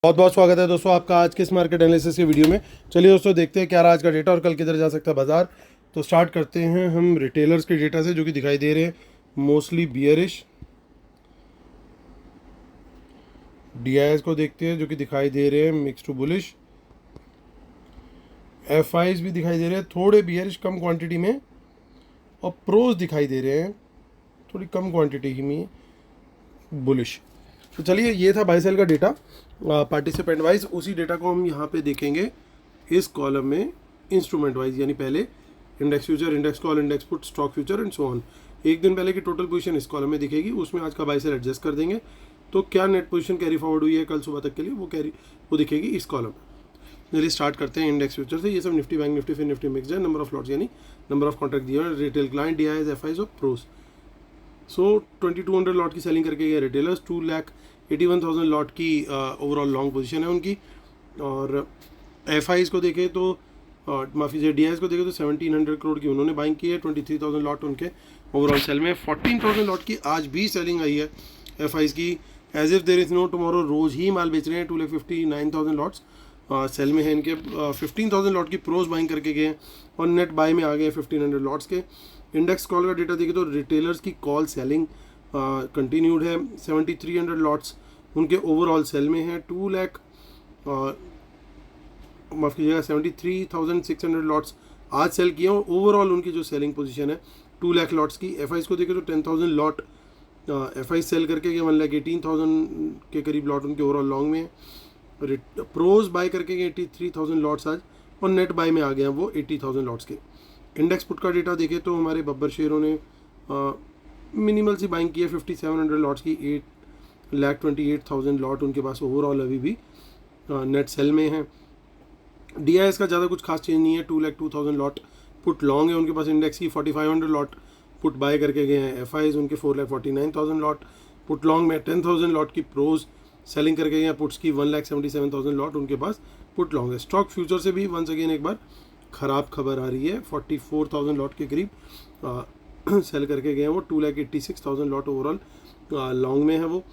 बहुत बहुत स्वागत है दोस्तों आपका आज के इस मार्केट एनालिसिस के वीडियो में। चलिए दोस्तों देखते हैं क्या रहा आज का डेटा और कल किधर जा सकता है बाजार। तो स्टार्ट करते हैं हम रिटेलर्स के डेटा से जो कि दिखाई दे रहे हैं मोस्टली बियरिश। डीआईएस को देखते हैं जो कि दिखाई दे रहे हैं मिक्स टू बुलिश। एफआईज भी दिखाई दे रहे हैं थोड़े बियरिश कम क्वांटिटी में, और प्रोज दिखाई दे रहे हैं थोड़ी कम क्वांटिटी में बुलिश। तो चलिए ये था बाय सेल का डेटा पार्टिसिपेंट वाइज। उसी डेटा को हम यहाँ पे देखेंगे इस कॉलम में इंस्ट्रूमेंट वाइज, यानी पहले index future, index call, index put, stock future and so on. एक दिन पहले की टोटल पोजीशन इस कॉलम में दिखेगी, उसमें आज का बाय सेल एडजस्ट कर देंगे। तो क्या नेट पोजीशन कैरी फॉरवर्ड हुई है कल सुबह तक के लिए वो दिखेगी इस कॉलम में। चलिए स्टार्ट करते हैं इंडेक्स फ्यूचर से। ये सब निफ्टी, बैंक निफ्टी, फिर निफ्टी मिक्स है। नंबर ऑफ लॉट्स यानी नंबर ऑफ कॉन्ट्रैक्ट दिया है, रिटेल क्लाइंट, डीआईएस, एफआईज और प्रोस। सो 2200 लॉट की सेलिंग करके गए रिटेलर्स। 2,81,000 लॉट की ओवरऑल लॉन्ग पोजीशन है उनकी। और एफआईज को देखें तो माफ़ी से डीआईएस को देखें तो 1700 करोड़ की उन्होंने बाइंग की है। 23,000 लॉट उनके ओवरऑल सेल में। 14,000 लॉट की आज भी सेलिंग आई है एफआईज की। As if there is no tomorrow, रोज़ ही माल बेच रहे हैं। 2,59,000 लॉट्स सेल में है इनके। 15,000 लॉट की प्रोज बाइंग करके गए और नेट बाय में आ गए 1,500 लॉट्स के। इंडेक्स कॉल का डेटा देखिए तो रिटेलर्स की कॉल सेलिंग कंटिन्यूड है। 7,300 लॉट्स उनके ओवरऑल सेल में है। 2 लाख माफ़ कीजिएगा 73,600 लॉट्स आज सेल किए और ओवरऑल उनकी जो सेलिंग पोजीशन है 2 लाख लॉट्स की। एफआईज को देखें तो 10,000 लॉट एफआईज सेल करके गए। 1,18,000 के करीब लॉट उनके ओवरऑल लॉन्ग में है। प्रोज बाय करके गए 83,000 लॉट्स आज, और नेट बाय में आ गए हैं वो 80,000 लॉट्स के। इंडेक्स पुट का डेटा देखें तो हमारे बब्बर शेयरों ने मिनिमल सी बाइंग की है 5,700 लॉट्स की। 8,28,000 लॉट उनके पास ओवरऑल अभी भी नेट सेल में है। डीआईएस का ज़्यादा कुछ खास चेंज नहीं है। 2,02,000 लॉट पुट लॉन्ग है उनके पास इंडेक्स की। 4,500 लॉट पुट बाय करके गए हैं एफआईज उनके। 4,49,000 लॉट पुट लॉन्ग में। 10,000 लॉट की प्रोज सेलिंग करके गए हैं पुट्स की। 1,77,000 लॉट उनके पास पुट लॉन्ग है। स्टॉक फ्यूचर से भी वंस अगेन एक बार ख़राब खबर आ रही है। 44,000 लॉट के करीब सेल करके गए हैं वो। 2,86,000 लॉट ओवरऑल लॉन्ग में है वो।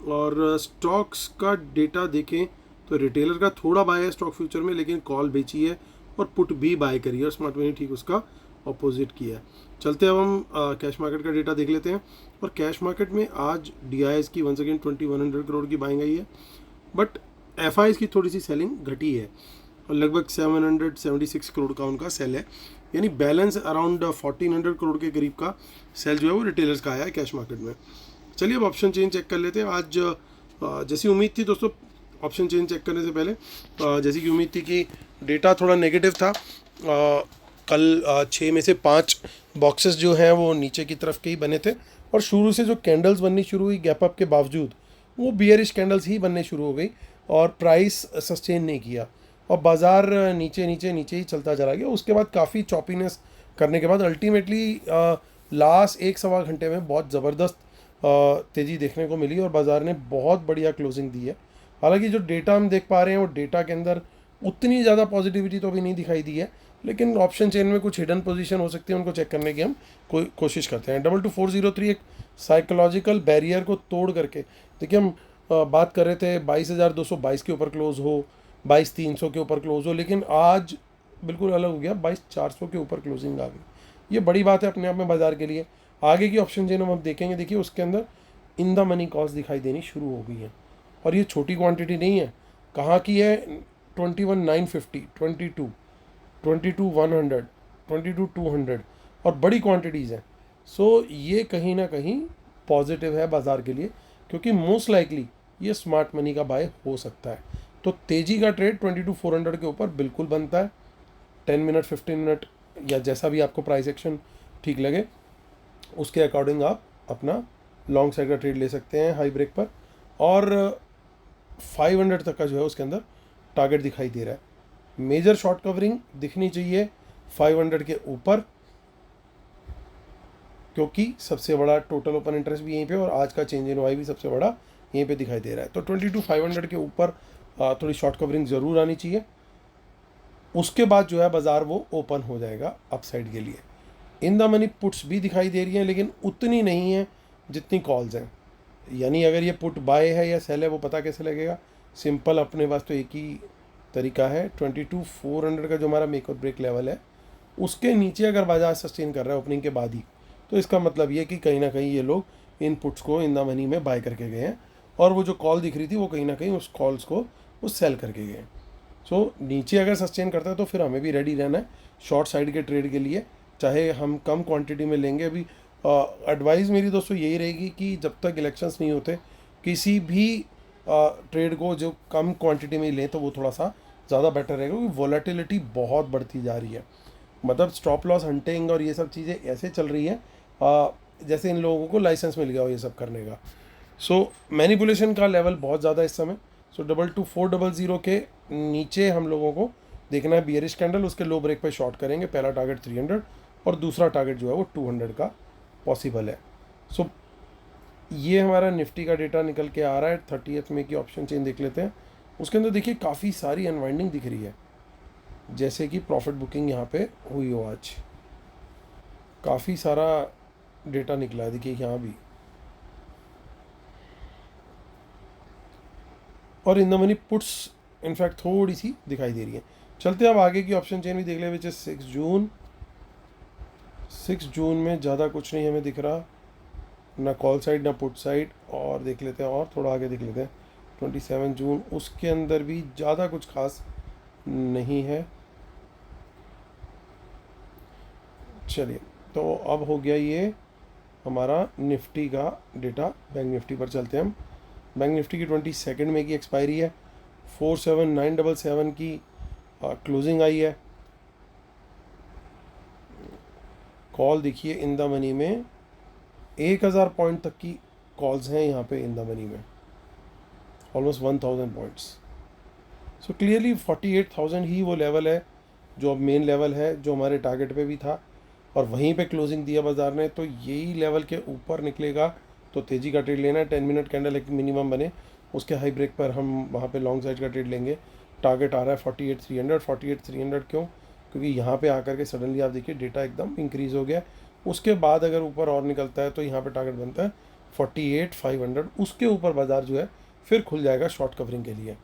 और स्टॉक्स का डेटा देखें तो रिटेलर का थोड़ा बाय है स्टॉक फ्यूचर में, लेकिन कॉल बेची है और पुट भी बाय करी है, और स्मार्ट मनी ठीक उसका अपोजिट किया है। चलते अब हम कैश मार्केट का डेटा देख लेते हैं। और कैश मार्केट में आज डीआईएस की वंस अगेन 2,100 करोड़ की बाइंग आई है, बट एफआईज की थोड़ी सी सेलिंग घटी है और लगभग 776 करोड़ का उनका सेल है। यानी बैलेंस अराउंड 1,400 करोड़ के करीब का सेल जो है वो रिटेलर्स का आया है कैश मार्केट में। चलिए अब ऑप्शन चेन चेक कर लेते हैं। आज जैसी उम्मीद थी दोस्तों, ऑप्शन चेन चेक करने से पहले जैसी कि उम्मीद थी कि डेटा थोड़ा नेगेटिव था। कल 6 में से 5 बॉक्सेस जो हैं वो नीचे की तरफ के ही बने थे, और शुरू से जो कैंडल्स बननी शुरू हुई गैप अप के बावजूद वो बियरिश कैंडल्स ही बनने शुरू हो गई और प्राइस सस्टेन नहीं किया और बाज़ार नीचे नीचे नीचे ही चलता चला गया। उसके बाद काफ़ी चॉपीनेस करने के बाद अल्टीमेटली लास्ट 1-1.25 घंटे में बहुत ज़बरदस्त तेज़ी देखने को मिली और बाज़ार ने बहुत बढ़िया क्लोजिंग दी है। हालांकि जो डेटा हम देख पा रहे हैं वो डेटा के अंदर उतनी ज़्यादा पॉजिटिविटी तो अभी नहीं दिखाई दी है, लेकिन ऑप्शन चेन में कुछ हिडन पोजीशन हो सकती है, उनको चेक करने की हम कोशिश करते हैं। 22,403 एक साइकोलॉजिकल बैरियर को तोड़ करके, देखिए हम बात कर रहे थे 22,222 के ऊपर क्लोज हो, 22,300 के ऊपर क्लोज हो, लेकिन आज बिल्कुल अलग हो गया, 22,400 के ऊपर क्लोजिंग आ गई। ये बड़ी बात है अपने आप में बाजार के लिए। आगे की ऑप्शन चेन हम देखेंगे, देखिए उसके अंदर इन द मनी कॉल्स दिखाई देनी शुरू हो गई है, और ये छोटी क्वांटिटी नहीं है। कहाँ की है? 21,950, 22,100, 22,200 और बड़ी क्वांटिटीज़ हैं। सो ये कहीं ना कहीं पॉजिटिव है बाज़ार के लिए, क्योंकि मोस्ट लाइकली ये स्मार्ट मनी का बाय हो सकता है। तो तेज़ी का ट्रेड 22,400 के ऊपर बिल्कुल बनता है। 10 मिनट, 15 मिनट या जैसा भी आपको प्राइस एक्शन ठीक लगे उसके अकॉर्डिंग आप अपना लॉन्ग साइड का ट्रेड ले सकते हैं हाई ब्रेक पर। और 500 तक का जो है उसके अंदर टारगेट दिखाई दे रहा है। मेजर शॉर्ट कवरिंग दिखनी चाहिए 500 के ऊपर, क्योंकि सबसे बड़ा टोटल ओपन इंटरेस्ट भी यहीं पे और आज का चेंज इन वाई भी सबसे बड़ा यहीं पे दिखाई दे रहा है। तो 22,500 के ऊपर थोड़ी शॉर्ट कवरिंग ज़रूर आनी चाहिए। उसके बाद जो है बाज़ार वो ओपन हो जाएगा अपसाइड के लिए। इन द मनी पुट्स भी दिखाई दे रही हैं, लेकिन उतनी नहीं है जितनी कॉल्स हैं। यानी अगर ये पुट बाय है या सेल है वो पता कैसे लगेगा? सिंपल अपने पास तो एक ही तरीका है, 22,400 का जो हमारा मेक और ब्रेक लेवल है उसके नीचे अगर बाजार सस्टेन कर रहा है ओपनिंग के बाद ही, तो इसका मतलब ये कि कहीं ना कहीं ये लोग इन पुट्स को इन द मनी में बाय करके गए हैं, और वो जो कॉल दिख रही थी वो कहीं ना कहीं उस कॉल्स को वो सेल करके गए हैं। सो नीचे अगर सस्टेन करता है तो फिर हमें भी रेडी रहना है शॉर्ट साइड के ट्रेड के लिए, चाहे हम कम क्वांटिटी में लेंगे। अभी एडवाइस मेरी दोस्तों यही रहेगी कि जब तक इलेक्शंस नहीं होते किसी भी ट्रेड को जो कम क्वांटिटी में लें तो वो थोड़ा सा ज़्यादा बेटर रहेगा, क्योंकि वॉलेटिलिटी बहुत बढ़ती जा रही है। मतलब स्टॉप लॉस हंटिंग और ये सब चीज़ें ऐसे चल रही हैं जैसे इन लोगों को लाइसेंस मिल गया हो ये सब करने का। सो मैनिपुलेशन का लेवल बहुत ज़्यादा इस समय। सो 22,400 के नीचे हम लोगों को देखना है बियरिश कैंडल, उसके लो ब्रेक पे शॉर्ट करेंगे। पहला टारगेट 300 और दूसरा टारगेट जो है वो 200 का पॉसिबल है। सो ये हमारा निफ्टी का डेटा निकल के आ रहा है। 30 मई की ऑप्शन चेन देख लेते हैं। उसके अंदर देखिए काफ़ी सारी अनवाइंडिंग दिख रही है, जैसे कि प्रॉफिट बुकिंग यहाँ पे हुई हो आज, काफ़ी सारा डेटा निकला है। देखिए यहाँ भी, और इन द मनी पुट्स इनफैक्ट थोड़ी सी दिखाई दे रही है। चलते हैं अब आगे की ऑप्शन चेन भी देख ले, विच इज 6 जून। 6 जून में ज़्यादा कुछ नहीं हमें दिख रहा, ना कॉल साइड ना पुट साइड। और देख लेते हैं, और थोड़ा आगे देख लेते हैं 27 जून, उसके अंदर भी ज़्यादा कुछ खास नहीं है। चलिए, तो अब हो गया ये हमारा निफ्टी का डेटा। बैंक निफ्टी पर चलते हैं हम। बैंक निफ्टी की 22 मई की एक्सपायरी है, 47977 की क्लोजिंग आई है। कॉल देखिए इन द मनी में 1000 पॉइंट तक की कॉल्स हैं यहाँ पे इन द मनी में, ऑलमोस्ट 1000 पॉइंट्स। सो क्लियरली 48,000 ही वो लेवल है जो अब मेन लेवल है, जो हमारे टारगेट पे भी था, और वहीं पे क्लोजिंग दिया बाजार ने। तो यही लेवल के ऊपर निकलेगा तो तेज़ी का ट्रेड लेना है। 10 मिनट कैंडल एक मिनिमम बने, उसके हाई ब्रेक पर हम वहाँ पे लॉन्ग साइड का ट्रेड लेंगे। टारगेट आ रहा है 48,300। 48,300 क्यों? क्योंकि यहाँ पे आकर के सडनली आप देखिए डेटा एकदम इंक्रीज़ हो गया। उसके बाद अगर ऊपर और निकलता है तो यहाँ पे टारगेट बनता है 48,500। उसके ऊपर बाजार जो है फिर खुल जाएगा शॉर्ट कवरिंग के लिए।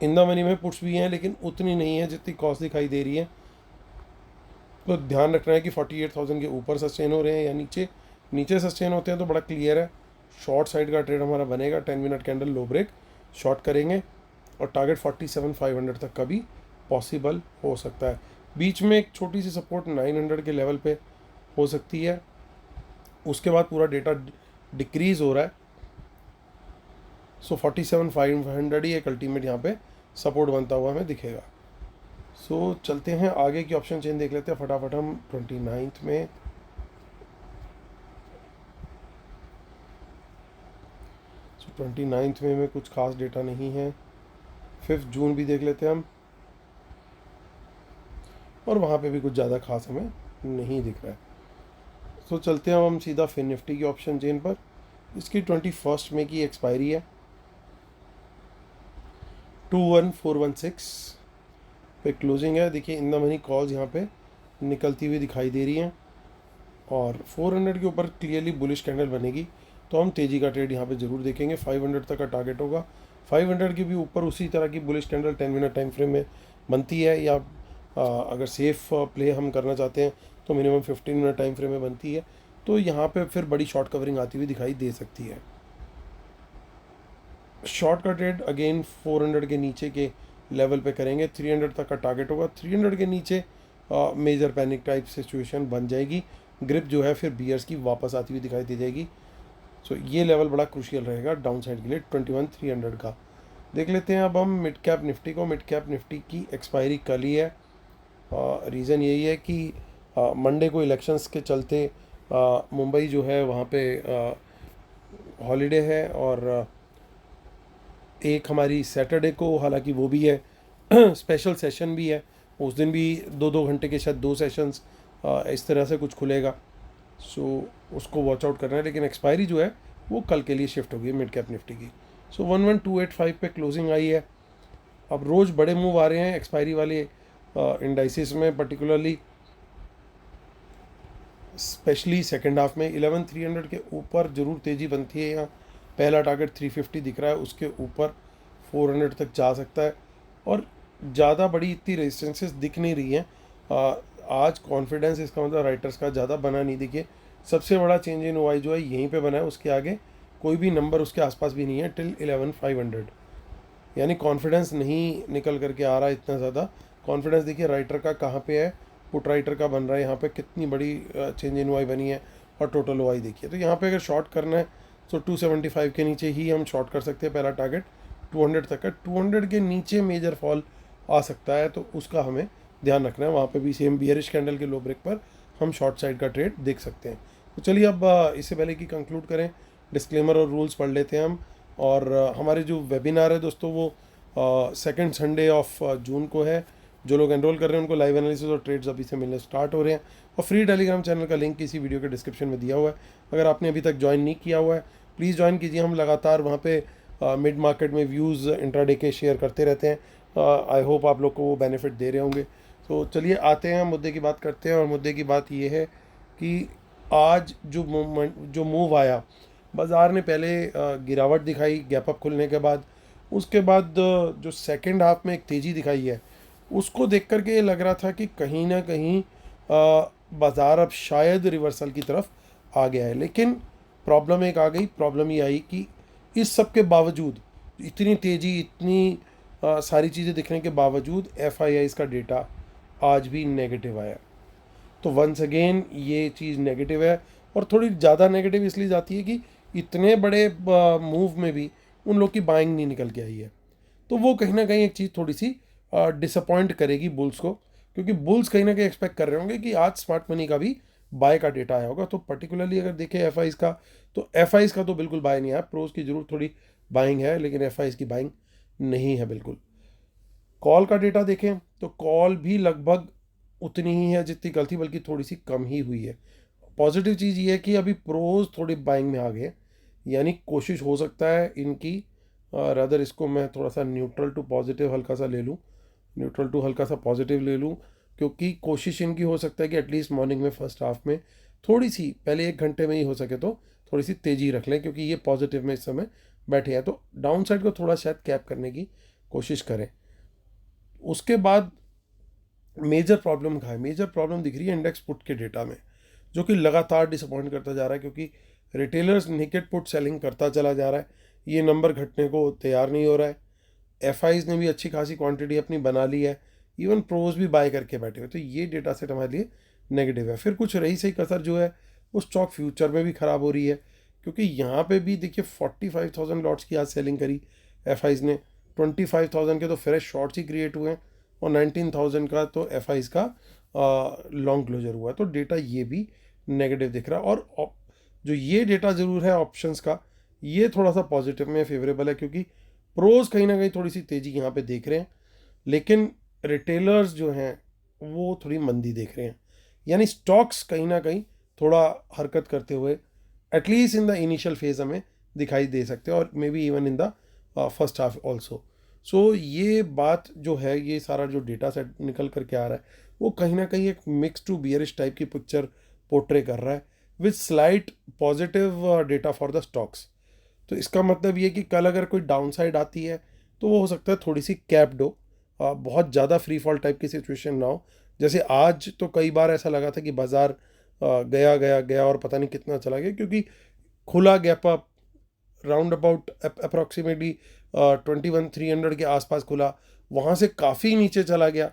इन द मनी में पुट्स भी हैं लेकिन उतनी नहीं है जितनी कॉस्ट दिखाई दे रही है। तो ध्यान रखना है कि 48,000 के ऊपर सस्टेन हो रहे हैं या नीचे। नीचे सस्टेन होते हैं तो बड़ा क्लियर है, शॉर्ट साइड का ट्रेड हमारा बनेगा। 10 मिनट कैंडल लो ब्रेक शॉर्ट करेंगे और टारगेट 47,500 तक का भी पॉसिबल हो सकता है। बीच में एक छोटी सी सपोर्ट 900 के लेवल पे हो सकती है, उसके बाद पूरा डेटा डिक्रीज़ हो रहा है। सो 47,500 ही एक अल्टीमेट यहाँ पे सपोर्ट बनता हुआ हमें दिखेगा। सो चलते हैं आगे की ऑप्शन चेन देख लेते हैं फटाफट हम। 29 में सो 29 में कुछ खास डेटा नहीं है। 5 जून भी देख लेते हैं हम, और वहाँ पे भी कुछ ज़्यादा खास हमें नहीं दिख रहा है। सो चलते हैं हम सीधा फिन निफ्टी की ऑप्शन चेन पर। इसकी 21 मई की एक्सपायरी है। 21416 पे क्लोजिंग है। देखिए इन द मनी कॉल्स यहाँ पे निकलती हुई दिखाई दे रही हैं, और 400 के ऊपर क्लियरली बुलिश कैंडल बनेगी तो हम तेज़ी का ट्रेड यहाँ पे ज़रूर देखेंगे। 500 तक का टारगेट होगा। 500 के भी ऊपर उसी तरह की bullish candle 10 minute time frame में बनती है, या अगर सेफ प्ले हम करना चाहते हैं तो मिनिमम 15 मिनट टाइम फ्रेम में बनती है। तो यहाँ पे फिर बड़ी शॉर्ट कवरिंग आती हुई दिखाई दे सकती है। शॉर्ट का ट्रेड अगेन 400 के नीचे के लेवल पे करेंगे। 300 तक का टारगेट होगा। 300 के नीचे मेजर पैनिक टाइप सिचुएशन बन जाएगी। ग्रिप जो है फिर बियर्स की वापस आती हुई दिखाई दे जाएगी। सो ये लेवल बड़ा क्रूशियल रहेगा डाउन साइड के लिए 21,300 का। देख लेते हैं अब हम मिड कैप निफ्टी को। मिड कैप निफ्टी की एक्सपायरी कल ही है। रीज़न यही है कि मंडे को इलेक्शंस के चलते मुंबई जो है वहाँ पे हॉलीडे है, और एक हमारी सैटरडे को, हालांकि वो भी है स्पेशल सेशन भी है, उस दिन भी 2-2 घंटे के शायद 2 सेशंस इस तरह से कुछ खुलेगा। सो उसको वॉच आउट करना है। लेकिन एक्सपायरी जो है वो कल के लिए शिफ्ट होगी मिड कैप निफ्टी की। सो 11285 पे क्लोजिंग आई है। अब रोज़ बड़े मूव आ रहे हैं एक्सपायरी वाले इंडाइसिस में, पर्टिकुलरली स्पेशली सेकेंड हाफ में 11,300 के ऊपर ज़रूर तेज़ी बनती है। यहाँ पहला टारगेट 350 दिख रहा है, उसके ऊपर 400 तक जा सकता है, और ज़्यादा बड़ी इतनी रेजिस्टेंसेस दिख नहीं रही हैं। आज कॉन्फिडेंस इसका मतलब राइटर्स का ज़्यादा बना नहीं। देखिए सबसे बड़ा चेंज इन ओआई जो है यहीं पे बना है, उसके आगे कोई भी नंबर उसके आसपास भी नहीं है टिल 11,500। यानी कॉन्फिडेंस नहीं निकल करके आ रहा है इतना ज़्यादा। कॉन्फिडेंस देखिए राइटर का कहाँ पे है, पुट राइटर का बन रहा है यहाँ पे, कितनी बड़ी चेंज इन ओआई बनी है, और टोटल ओआई देखिए। तो यहाँ पे अगर शॉर्ट करना है तो 275 के नीचे ही हम शॉर्ट कर सकते हैं। पहला टारगेट 200 तक है, 200 के नीचे मेजर फॉल आ सकता है, तो उसका हमें ध्यान रखना है। वहाँ पे भी सेम बियरिश कैंडल के लो ब्रेक पर हम शॉर्ट साइड का ट्रेड देख सकते हैं। तो चलिए अब इससे पहले कि कंक्लूड करें, डिस्क्लेमर और रूल्स पढ़ लेते हैं हम। और हमारे जो वेबिनार है दोस्तों वो सेकंड संडे ऑफ जून को है। जो लोग एनरोल कर रहे हैं उनको लाइव एनालिसिस और ट्रेड्स अभी से मिलने स्टार्ट हो रहे हैं, और फ्री टेलीग्राम चैनल का लिंक इसी वीडियो के डिस्क्रिप्शन में दिया हुआ है। अगर आपने अभी तक ज्वाइन नहीं किया हुआ है प्लीज़ ज्वाइन कीजिए। हम लगातार वहाँ पे मिड मार्केट में व्यूज़ इंट्राडे के शेयर करते रहते हैं। आई होप आप लोग को वो बेनिफिट दे रहे होंगे। तो चलिए आते हैं मुद्दे की बात करते हैं, और मुद्दे की बात ये है कि आज जो मूव आया, बाज़ार ने पहले गिरावट दिखाई गैप अप खुलने के बाद, उसके बाद जो सेकंड हाफ में एक तेज़ी दिखाई है, उसको देख कर के ये लग रहा था कि कहीं ना कहीं बाज़ार अब शायद रिवर्सल की तरफ आ गया है। लेकिन प्रॉब्लम एक आ गई। प्रॉब्लम ये आई कि इस सब के बावजूद, इतनी तेज़ी, इतनी सारी चीज़ें दिखने के बावजूद एफआईआईज़ का डेटा आज भी नेगेटिव आया। तो वंस अगेन ये चीज़ नेगेटिव है, और थोड़ी ज़्यादा नेगेटिव इसलिए जाती है कि इतने बड़े मूव में भी उन लोग की बाइंग नहीं निकल के आई है। तो वो कहीं ना कहीं एक चीज़ थोड़ी सी डिसअपॉइंट करेगी बुल्स को, क्योंकि बुल्स कहीं ना कहीं एक्सपेक्ट कर रहे होंगे कि आज स्मार्ट मनी का भी बाय का डेटा आया होगा। तो पर्टिकुलरली अगर देखें एफआईज़ का, तो एफआईज़ का तो बिल्कुल बाय नहीं आया। प्रोज की जरूर थोड़ी बाइंग है, लेकिन एफआईज़ की बाइंग नहीं है बिल्कुल। कॉल का डेटा देखें तो कॉल भी लगभग उतनी ही है जितनी कल थी, बल्कि थोड़ी सी कम ही हुई है। पॉजिटिव चीज़ ये है कि अभी प्रोज थोड़ी बाइंग में आ गए, यानी कोशिश हो सकता है इनकी, रादर इसको मैं थोड़ा सा न्यूट्रल टू पॉजिटिव हल्का सा ले लूँ, न्यूट्रल टू हल्का सा पॉजिटिव ले लूँ, क्योंकि कोशिश इनकी हो सकता है कि एटलीस्ट मॉर्निंग में फर्स्ट हाफ में थोड़ी सी, पहले 1 घंटे में ही हो सके तो थोड़ी सी तेज़ी रख लें, क्योंकि ये पॉजिटिव में इस समय बैठे हैं। तो डाउन साइड को थोड़ा शायद कैप करने की कोशिश करें। उसके बाद मेजर प्रॉब्लम का है, मेजर प्रॉब्लम दिख रही है इंडेक्स पुट के डेटा में, जो कि लगातार डिसअपॉइंट करता जा रहा है, क्योंकि रिटेलर्स नेकेड पुट सेलिंग करता चला जा रहा है। ये नंबर घटने को तैयार नहीं हो रहा है। एफआईज ने भी अच्छी खासी क्वांटिटी अपनी बना ली है, इवन प्रोज भी बाय करके बैठे हुए। तो ये डेटा सेट हमारे लिए नेगेटिव है। फिर कुछ रही सही कसर जो है वो स्टॉक फ्यूचर में भी ख़राब हो रही है, क्योंकि यहाँ पे भी देखिए 45,000 लॉट्स की आज सेलिंग करी एफआईज ने। 25,000 के तो फ्रेश शॉर्ट्स ही क्रिएट हुए हैं, और 19,000 का तो एफआईज का लॉन्ग क्लोजर हुआ है। तो डेटा ये भी नेगेटिव दिख रहा है। और जो ये डेटा ज़रूर है ऑप्शंस का, ये थोड़ा सा पॉजिटिव में फेवरेबल है, क्योंकि प्रोज कहीं ना कहीं थोड़ी सी तेज़ी यहाँ पे देख रहे हैं, लेकिन रिटेलर्स जो हैं वो थोड़ी मंदी देख रहे हैं। यानी स्टॉक्स कहीं ना कहीं थोड़ा हरकत करते हुए at least in the initial phase हमें दिखाई दे सकते हैं, और maybe even in the first half also. So ये बात जो है, ये सारा जो डेटा सेट निकल करके आ रहा है, वो कहीं ना कहीं एक मिक्स टू बियरिश टाइप की पिक्चर पोर्ट्रे कर रहा है, with slight positive data for the stocks. तो इसका मतलब ये कि कल अगर कोई डाउन साइड आती है तो वो हो सकता है थोड़ी सी कैप्ड हो, बहुत ज़्यादा फ्री फॉल टाइप की सिचुएशन ना हो। जैसे आज तो कई बार ऐसा लगा था कि बाज़ार गया गया गया और पता नहीं कितना चला गया, क्योंकि खुला gap up round about approximately 21,300 के आसपास खुला, वहाँ से काफ़ी नीचे चला गया,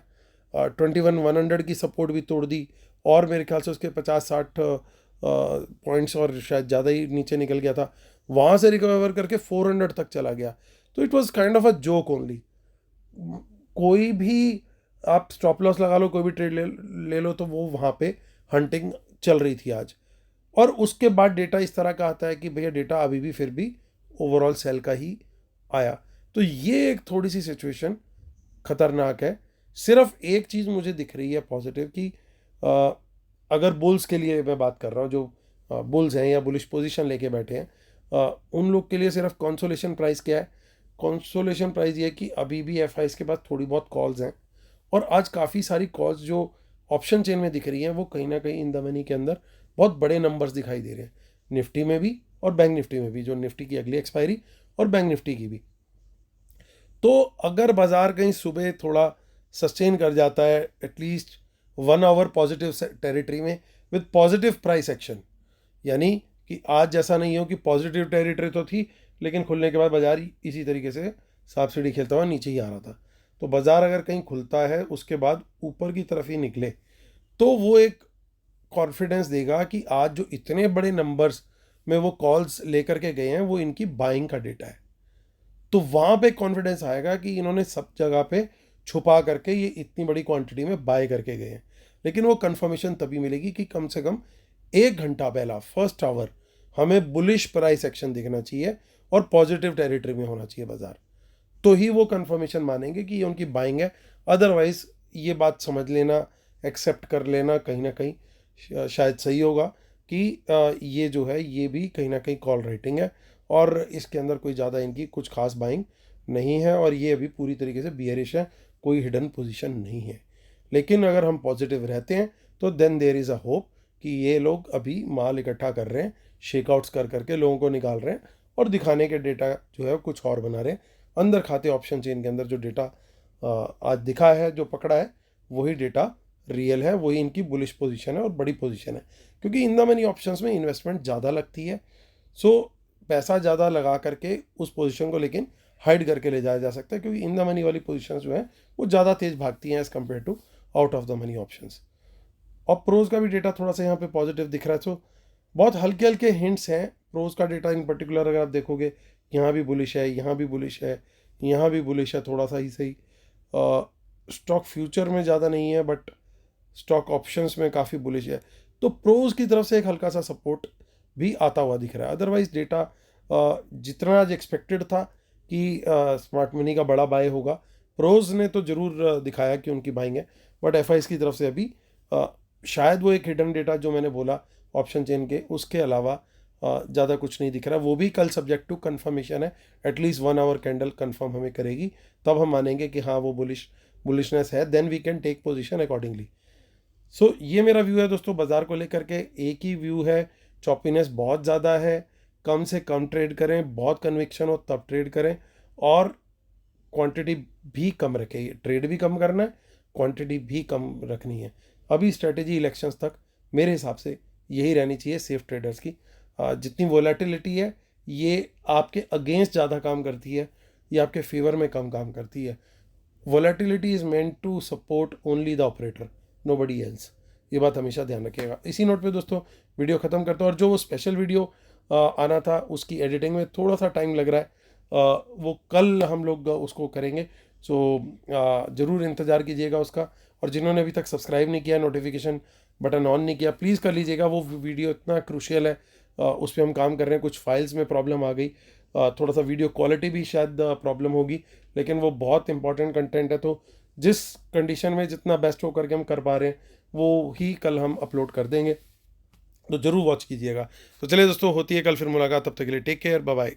21,100 की सपोर्ट भी तोड़ दी, और मेरे ख्याल से उसके 50-60 पॉइंट्स और शायद ज़्यादा ही नीचे निकल गया था। वहाँ से रिकवर करके 400 तक चला गया। तो it was kind of a joke only. कोई भी आप स्टॉप लॉस लगा लो, कोई भी ट्रेड ले लो, तो वो वहाँ पे हंटिंग चल रही थी आज। और उसके बाद डेटा इस तरह का आता है कि भैया डेटा अभी भी फिर भी ओवरऑल सेल का ही आया। तो ये एक थोड़ी सी सिचुएशन खतरनाक है। सिर्फ एक चीज़ मुझे दिख रही है पॉजिटिव कि अगर बुल्स के लिए मैं बात कर रहा हूँ, जो बुल्स हैं या बुलिश पोजीशन लेके बैठे हैं, उन लोग के लिए सिर्फ कंसोलेशन प्राइस क्या है? कंसोलेशन प्राइस ये है कि अभी भी एफआईज के पास थोड़ी बहुत कॉल्स हैं, और आज काफ़ी सारी कॉल्स जो ऑप्शन चेन में दिख रही हैं वो कहीं ना कहीं इन द मनी के अंदर बहुत बड़े नंबर्स दिखाई दे रहे हैं, निफ्टी में भी और बैंक निफ्टी में भी, जो निफ्टी की अगली एक्सपायरी और बैंक निफ्टी की भी। तो अगर बाज़ार कहीं सुबह थोड़ा सस्टेन कर जाता है एटलीस्ट 1 आवर पॉजिटिव टेरिटरी में विद पॉजिटिव प्राइस एक्शन, यानी कि आज जैसा नहीं हो कि पॉजिटिव टेरिटरी तो थी लेकिन खुलने के बाद बाजार इसी तरीके से सांप सीढ़ी खेलता हुआ नीचे ही आ रहा था, तो बाजार अगर कहीं खुलता है उसके बाद ऊपर की तरफ ही निकले तो वो एक कॉन्फिडेंस देगा कि आज जो इतने बड़े नंबर्स में वो कॉल्स लेकर के गए हैं वो इनकी बाइंग का डेटा है। तो वहाँ पे कॉन्फिडेंस आएगा कि इन्होंने सब जगह पे छुपा करके ये इतनी बड़ी क्वांटिटी में बाय करके गए हैं। लेकिन वो कंफर्मेशन तभी मिलेगी कि कम से कम 1 घंटा पहला फर्स्ट आवर हमें बुलिश प्राइस एक्शन दिखना चाहिए और पॉजिटिव टेरिटरी में होना चाहिए बाजार, तो ही वो कंफर्मेशन मानेंगे कि ये उनकी बाइंग है। अदरवाइज ये बात समझ लेना, एक्सेप्ट कर लेना कहीं ना कहीं शायद सही होगा कि ये जो है ये भी कहीं ना कहीं कॉल राइटिंग है और इसके अंदर कोई ज़्यादा इनकी कुछ खास बाइंग नहीं है और ये अभी पूरी तरीके से बियरिश है, कोई हिडन पोजीशन नहीं है। लेकिन अगर हम पॉजिटिव रहते हैं तो then there is a hope कि ये लोग अभी माल इकट्ठा कर रहे हैं, शेकआउट्स कर करके लोगों को निकाल रहे हैं और दिखाने के डेटा जो है कुछ और बना रहे हैं। अंदर खाते ऑप्शन चेन के अंदर जो डेटा आज दिखा है, जो पकड़ा है, वही डेटा रियल है, वही इनकी बुलिश पोजीशन है और बड़ी पोजीशन है, क्योंकि इन द मनी ऑप्शंस में इन्वेस्टमेंट ज़्यादा लगती है। सो पैसा ज़्यादा लगा करके उस पोजीशन को लेकिन हाइड करके ले जाया जा सकता है, क्योंकि इन द मनी वाली पोजीशंस जो है वो ज़्यादा तेज़ भागती हैं as compare to out of the money options. और प्रोज का भी डेटा थोड़ा सा यहाँ पे पॉजिटिव दिख रहा है। सो बहुत हल्के हल्के हिंट्स हैं प्रोज का डेटा इन पर्टिकुलर। अगर आप देखोगे यहाँ भी बुलिश है, यहाँ भी बुलिश है, यहाँ भी बुलिश है, थोड़ा सा ही सही। स्टॉक फ्यूचर में ज़्यादा नहीं है बट स्टॉक ऑप्शंस में काफ़ी बुलिश है, तो प्रोज की तरफ से एक हल्का सा सपोर्ट भी आता हुआ दिख रहा है। अदरवाइज डेटा जितना आज एक्सपेक्टेड था कि स्मार्ट मनी का बड़ा बाय होगा, प्रोज ने तो ज़रूर दिखाया कि उनकी बाइंग है, बट एफआईज की तरफ से अभी शायद वो एक हिडन डेटा जो मैंने बोला ऑप्शन चेन के, उसके अलावा ज़्यादा कुछ नहीं दिख रहा। वो भी कल सब्जेक्ट टू कन्फर्मेशन है, एटलीस्ट 1 आवर कैंडल कन्फर्म हमें करेगी, तब हम मानेंगे कि हाँ वो बुलिशनेस है, then we can take position accordingly. So ये मेरा व्यू है दोस्तों बाज़ार को लेकर के। एक ही व्यू है, चॉपीनेस बहुत ज़्यादा है, कम से कम ट्रेड करें, बहुत कन्विक्शन हो तब ट्रेड करें और क्वांटिटी भी कम रखें। ट्रेड भी कम करना है, क्वांटिटी भी कम रखनी है। अभी स्ट्रेटेजी इलेक्शंस तक मेरे हिसाब से यही रहनी चाहिए सेफ ट्रेडर्स की। जितनी वोलेटिलिटी है ये आपके अगेंस्ट ज़्यादा काम करती है, ये आपके फेवर में कम काम करती है। Volatility is meant to support only the operator, nobody else. ये बात हमेशा ध्यान रखिएगा। इसी नोट पे दोस्तों वीडियो ख़त्म करता हूँ। और जो वो स्पेशल वीडियो आना था उसकी एडिटिंग में थोड़ा सा टाइम लग रहा है, वो कल हम लोग उसको करेंगे। सो ज़रूर इंतज़ार कीजिएगा उसका। और जिन्होंने अभी तक सब्सक्राइब नहीं किया, नोटिफिकेशन बटन ऑन नहीं किया, प्लीज़ कर लीजिएगा। वो वीडियो इतना क्रूशियल है, उस पर हम काम कर रहे हैं। कुछ फाइल्स में प्रॉब्लम आ गई, थोड़ा सा वीडियो क्वालिटी भी शायद प्रॉब्लम होगी, लेकिन वो बहुत इंपॉर्टेंट कंटेंट है, तो जिस कंडीशन में जितना बेस्ट हो करके हम कर पा रहे हैं वो ही कल हम अपलोड कर देंगे, तो ज़रूर वॉच कीजिएगा। तो चलिए दोस्तों, होती है कल फिर मुलाकात, तब तक के लिए टेक केयर, बाय बाय।